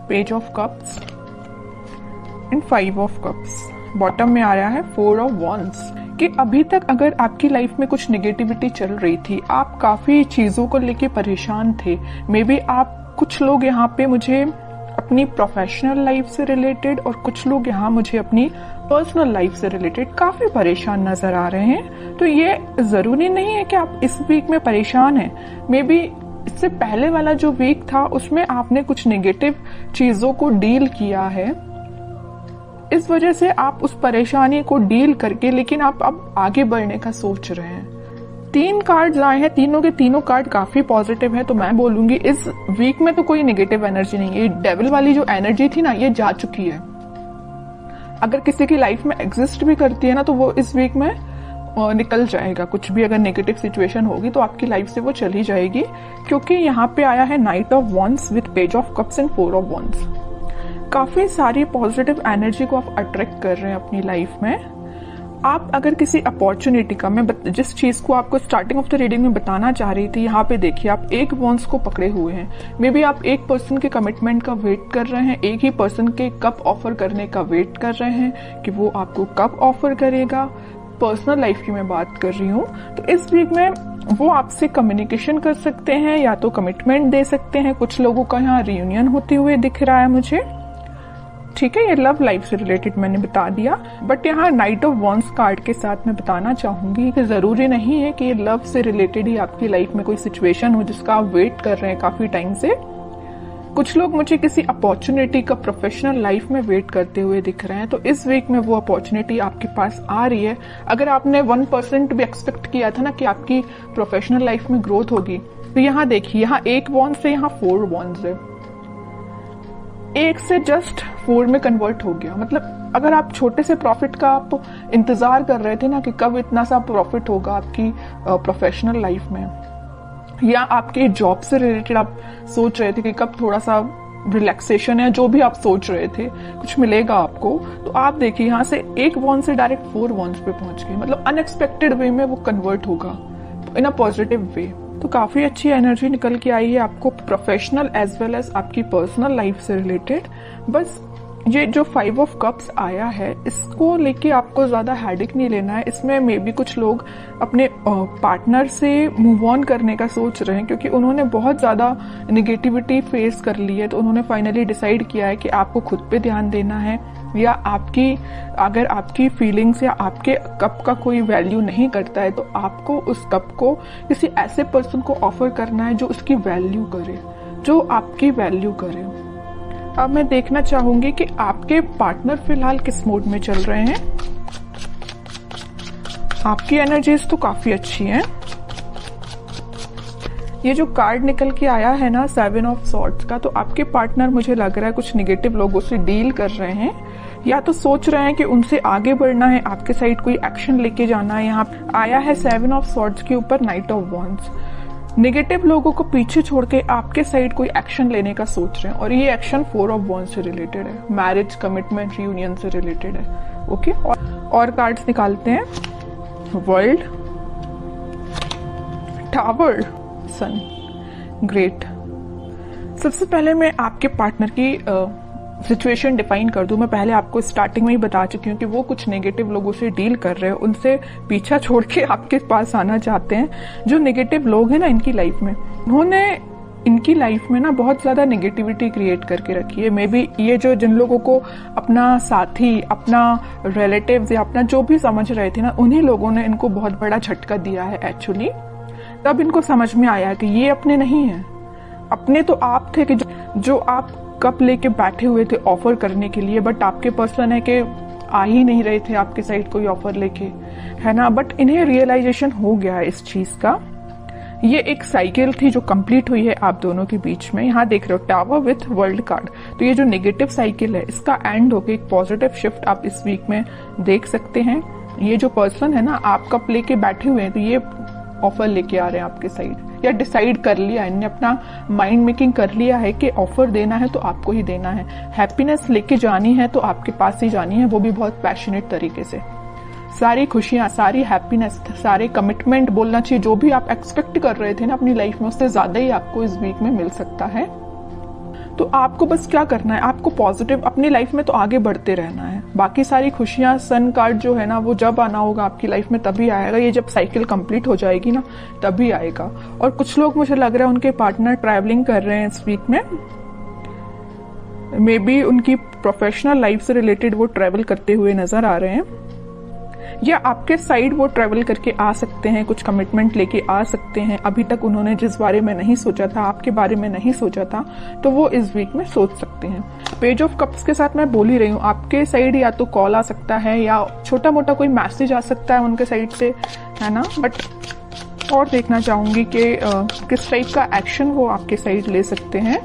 Page of cups and 5 of cups. Bottom में आया है 4 ऑफ वॉन्ड्स कि अभी तक अगर आपकी लाइफ में कुछ नेगेटिविटी चल रही थी, आप काफी चीजों को लेके परेशान थे, मे बी आप कुछ लोग यहाँ पे मुझे अपनी प्रोफेशनल लाइफ से रिलेटेड और कुछ लोग यहाँ मुझे अपनी पर्सनल लाइफ से रिलेटेड काफी परेशान नजर आ रहे हैं। तो ये जरूरी नहीं है कि आप इस वीक में परेशान हैं। मे बी इससे पहले वाला जो वीक था उसमें आपने कुछ नेगेटिव चीजों को डील किया है, इस वजह से आप उस परेशानी को डील करके लेकिन आप अब आगे बढ़ने का सोच रहे हैं। 3 कार्ड्स आए हैं, तीनों के तीनों कार्ड काफी पॉजिटिव है। तो मैं बोलूंगी इस वीक में तो कोई नेगेटिव एनर्जी नहीं है। डेविल वाली जो एनर्जी थी ना, ये जा चुकी है। अगर किसी की लाइफ में एग्जिस्ट भी करती है ना, तो वो इस वीक में निकल जाएगा। कुछ भी अगर नेगेटिव सिचुएशन होगी तो आपकी लाइफ से वो चली जाएगी, क्योंकि यहाँ पे आया है night of wands with page of cups and 4 of wands. काफी सारी पॉजिटिव एनर्जी को आप अट्रैक्ट कर रहे हैं अपनी लाइफ में। आप अगर किसी अपॉर्चुनिटी का, मैं जिस चीज को आपको स्टार्टिंग ऑफ द रीडिंग में बताना चाह रही थी, यहाँ पे देखिए आप एक वॉन्ड्स को पकड़े हुए हैं। मे बी आप एक पर्सन के कमिटमेंट का वेट कर रहे हैं, एक ही पर्सन के कब ऑफर करने का वेट कर रहे हैं कि वो आपको कब ऑफर करेगा। पर्सनल लाइफ की मैं बात कर रही हूँ। तो इस वीक में वो आपसे कम्युनिकेशन कर सकते हैं या तो कमिटमेंट दे सकते हैं। कुछ लोगों का यहाँ रियूनियन होते हुए दिख रहा है मुझे। ठीक है, ये लव लाइफ से रिलेटेड मैंने बता दिया, बट यहाँ नाइट ऑफ वॉन्ड्स कार्ड के साथ मैं बताना चाहूंगी कि जरूरी नहीं है कि ये लव से रिलेटेड ही आपकी लाइफ में कोई सिचुएशन हो जिसका आप वेट कर रहे हैं काफी टाइम से। कुछ लोग मुझे किसी अपॉर्चुनिटी का प्रोफेशनल लाइफ में वेट करते हुए दिख रहे हैं। तो इस वीक में वो अपॉर्चुनिटी आपके पास आ रही है। अगर आपने 1% भी एक्सपेक्ट किया था ना कि आपकी प्रोफेशनल लाइफ में ग्रोथ होगी, तो यहाँ देखिए, यहाँ 1 वॉन्ड से यहाँ 4 वॉन्ड्स है। 1 से जस्ट 4 में कन्वर्ट हो गया। मतलब अगर आप छोटे से प्रॉफिट का आप इंतजार कर रहे थे ना कि कब इतना सा प्रॉफिट होगा आपकी प्रोफेशनल लाइफ में, या आपके जॉब से रिलेटेड आप सोच रहे थे कि कब थोड़ा सा रिलैक्सेशन है, जो भी आप सोच रहे थे कुछ मिलेगा आपको, तो आप देखिए यहाँ से 1 वॉन्ड से डायरेक्ट 4 वॉन्ड्स पे पहुंच गए। मतलब अनएक्सपेक्टेड वे में वो कन्वर्ट होगा इन अ पॉजिटिव वे। तो काफी अच्छी एनर्जी निकल के आई है आपको प्रोफेशनल एज वेल एज आपकी पर्सनल लाइफ से रिलेटेड। बस ये जो 5 ऑफ कप्स आया है, इसको लेके आपको ज्यादा हेडेक नहीं लेना है। इसमें मे बी कुछ लोग अपने पार्टनर से मूव ऑन करने का सोच रहे हैं, क्योंकि उन्होंने बहुत ज्यादा नेगेटिविटी फेस कर ली है। तो उन्होंने फाइनली डिसाइड किया है कि आपको खुद पे ध्यान देना है, या अगर आपकी फीलिंग्स या आपके कप का कोई वैल्यू नहीं करता है, तो आपको उस कप को किसी ऐसे पर्सन को ऑफर करना है जो उसकी वैल्यू करे, जो आपकी वैल्यू करे। अब मैं देखना चाहूंगी कि आपके पार्टनर फिलहाल किस मूड में चल रहे हैं। आपकी एनर्जीज तो काफी अच्छी हैं। ये जो कार्ड निकल के आया है ना 7 ऑफ सॉर्ड्स का, तो आपके पार्टनर मुझे लग रहा है कुछ नेगेटिव लोगों से डील कर रहे हैं, या तो सोच रहे हैं कि उनसे आगे बढ़ना है, आपके साइड कोई एक्शन लेके जाना है। यहाँ आया है 7 ऑफ सॉर्ड्स के ऊपर नाइट ऑफ वॉन्ड्स। नेगेटिव लोगों को पीछे छोड़ के आपके साइड कोई एक्शन लेने का सोच रहे हैं, और ये एक्शन 4 ऑफ वॉन्ड्स से रिलेटेड है, मैरिज, कमिटमेंट, रियूनियन से रिलेटेड है। ओके, और कार्ड्स निकालते हैं। वर्ल्ड, टावर, सन, ग्रेट। सबसे पहले मैं आपके पार्टनर की सिचुएशन डिफाइन कर दूं। मैं पहले आपको स्टार्टिंग में ही बता चुकी हूँ कि वो कुछ नेगेटिव लोगों से डील कर रहे हैं, उनसे पीछा छोड़ के आपके पास आना चाहते हैं। जो नेगेटिव लोग हैं ना इनकी लाइफ में, उन्होंने इनकी लाइफ में ना बहुत ज्यादा नेगेटिविटी क्रिएट करके रखी है। मे बी ये जो जिन लोगों को अपना साथी, अपना रिलेटिव्स या अपना जो भी समझ रहे थे ना, उन्हीं लोगों ने इनको बहुत बड़ा झटका दिया है एक्चुअली। तब इनको समझ में आया कि ये अपने नहीं है। अपने तो आप थे कि जो आप कप लेके बैठे हुए थे ऑफर करने के लिए, बट आपके पर्सन है कि आ ही नहीं रहे थे आपके साइड कोई ऑफर लेके, है ना। बट इन्हें रियलाइजेशन हो गया है इस चीज का। ये एक साइकिल थी जो कंप्लीट हुई है आप दोनों के बीच में। यहाँ देख रहे हो टावर विथ वर्ल्ड कार्ड। तो ये जो नेगेटिव साइकिल है इसका एंड होके एक पॉजिटिव शिफ्ट आप इस वीक में देख सकते हैं। ये जो पर्सन है ना, आप कप लेके बैठे हुए हैं, तो ये ऑफर लेके आ रहे हैं आपके साइड, या डिसाइड कर लिया, इन्होंने अपना माइंड मेकिंग कर लिया है कि ऑफर देना है तो आपको ही देना है। हैप्पीनेस लेके जानी है तो आपके पास ही जानी है, वो भी बहुत पैशनेट तरीके से। सारी खुशियां, सारी हैप्पीनेस, सारे कमिटमेंट बोलना चाहिए, जो भी आप एक्सपेक्ट कर रहे थे ना अपनी लाइफ में, उससे ज्यादा ही आपको इस वीक में मिल सकता है। तो आपको बस क्या करना है, आपको पॉजिटिव अपनी लाइफ में तो आगे बढ़ते रहना है। बाकी सारी खुशियां, सन कार्ड जो है ना, वो जब आना होगा आपकी लाइफ में तभी आएगा। ये जब साइकिल कंप्लीट हो जाएगी ना तभी आएगा। और कुछ लोग, मुझे लग रहा है उनके पार्टनर ट्रैवलिंग कर रहे हैं इस वीक में, मे बी उनकी प्रोफेशनल लाइफ से रिलेटेड वो ट्रैवल करते हुए नजर आ रहे हैं, या आपके साइड वो ट्रैवल करके आ सकते हैं, कुछ कमिटमेंट लेके आ सकते हैं। अभी तक उन्होंने जिस बारे में नहीं सोचा था, आपके बारे में नहीं सोचा था, तो वो इस वीक में सोच सकते हैं। पेज ऑफ कप्स के साथ मैं बोल ही रही हूँ, आपके साइड या तो कॉल आ सकता है या छोटा मोटा कोई मैसेज आ सकता है उनके साइड से, है ना। बट और देखना चाहूंगी कि किस टाइप का एक्शन वो आपके साइड ले सकते हैं।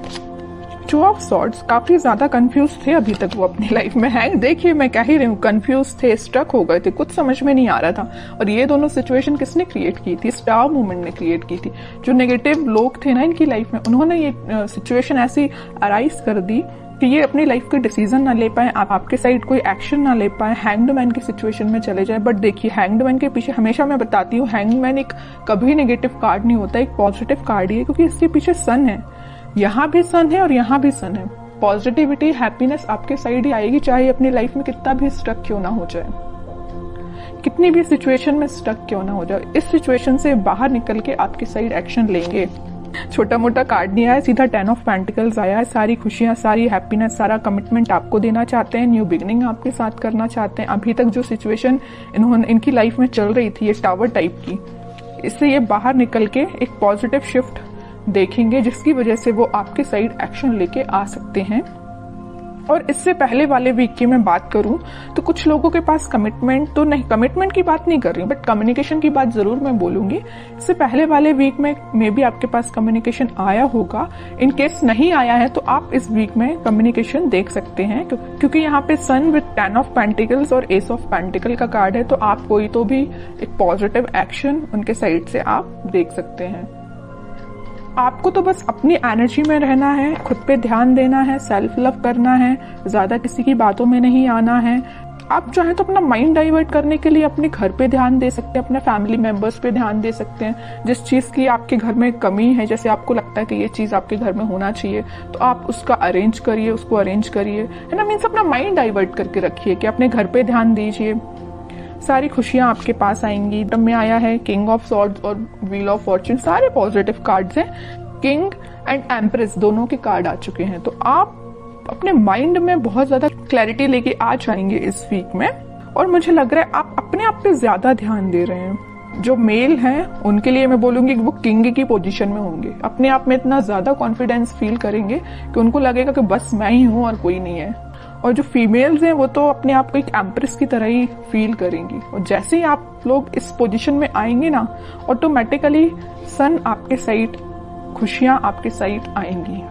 टू ऑफ सॉर्ड्स, काफी ज्यादा कंफ्यूज थे अभी तक वो अपनी लाइफ में है। देखिए मैं कह ही रही हूँ, कंफ्यूज थे, स्टक हो गए थे, कुछ समझ में नहीं आ रहा था। और ये दोनों सिचुएशन किसने क्रिएट की थी? स्टार मूवमेंट ने क्रिएट की थी। जो नेगेटिव लोग थे ना इनकी लाइफ में, उन्होंने ये सिचुएशन ऐसी अराइज कर दी कि ये अपनी लाइफ के डिसीजन ना ले पाए, आपके साइड कोई एक्शन ना ले पाए, हैंग्ड मैन की सिचुएशन में चले जाए। बट देखिए, हैंग्ड मैन के पीछे हमेशा मैं बताती हूँ, हैंग्ड मैन एक कभी नेगेटिव कार्ड नहीं होता, एक पॉजिटिव कार्ड ही है, क्योंकि इसके पीछे सन है। यहाँ भी सन है और यहाँ भी सन है। पॉजिटिविटी, हैप्पीनेस आपके साइड ही आएगी, चाहे अपनी लाइफ में कितना भी स्टक क्यों ना हो जाए, कितनी भी सिचुएशन में स्टक क्यों ना हो जाए। इस सिचुएशन से बाहर निकल के आपकी साइड एक्शन लेंगे। छोटा मोटा कार्ड नहीं आया, सीधा 10 ऑफ पेंटिकल्स आया है। सारी खुशियां, सारी हैप्पीनेस, सारा कमिटमेंट आपको देना चाहते हैं, न्यू बिगनिंग आपके साथ करना चाहते हैं। अभी तक जो सिचुएशन इनकी लाइफ में चल रही थी, ये टावर टाइप की, इससे ये बाहर निकल के एक पॉजिटिव शिफ्ट देखेंगे, जिसकी वजह से वो आपके साइड एक्शन लेके आ सकते हैं। और इससे पहले वाले वीक की मैं बात करूं तो कुछ लोगों के पास कमिटमेंट तो नहीं, कमिटमेंट की बात नहीं कर रही हूं, बट कम्युनिकेशन की बात जरूर मैं बोलूंगी। इससे पहले वाले वीक में मे बी आपके पास कम्युनिकेशन आया होगा। इन केस नहीं आया है तो आप इस वीक में कम्युनिकेशन देख सकते हैं, क्योंकि यहाँ पे सन विद 10 ऑफ पेंटिकल्स और एस ऑफ पेंटिकल का कार्ड है। तो आप कोई तो भी एक पॉजिटिव एक्शन उनके साइड से आप देख सकते हैं। आपको तो बस अपनी एनर्जी में रहना है, खुद पे ध्यान देना है, सेल्फ लव करना है, ज्यादा किसी की बातों में नहीं आना है। आप चाहे तो अपना माइंड डाइवर्ट करने के लिए अपने घर पे ध्यान दे सकते हैं, अपने फैमिली मेंबर्स पे ध्यान दे सकते हैं। जिस चीज की आपके घर में कमी है, जैसे आपको लगता है कि ये चीज आपके घर में होना चाहिए, तो आप उसका अरेंज करिए, उसको अरेंज करिए, है ना। मीन्स अपना माइंड डाइवर्ट करके रखिए कि अपने घर पे ध्यान दीजिए। सारी खुशियां आपके पास आएंगी। तब में आया है किंग ऑफ सॉर्ड्स और व्हील ऑफ फॉर्च्यून, सारे पॉजिटिव कार्ड्स हैं। किंग एंड एम्प्रेस दोनों के कार्ड आ चुके हैं। तो आप अपने माइंड में बहुत ज्यादा क्लैरिटी लेके आ जाएंगे इस वीक में। और मुझे लग रहा है आप अपने आप पे ज्यादा ध्यान दे रहे हैं। जो मेल हैं उनके लिए मैं बोलूंगी कि वो किंग की पोजीशन में होंगे, अपने आप में इतना ज्यादा कॉन्फिडेंस फील करेंगे कि उनको लगेगा कि बस मैं ही हूं और कोई नहीं है। और जो फीमेल्स हैं वो तो अपने आप को एक एम्प्रेस की तरह ही फील करेंगी। और जैसे ही आप लोग इस पोजीशन में आएंगे ना, ऑटोमेटिकली सन आपके साइड, खुशियां आपके साइड आएंगी।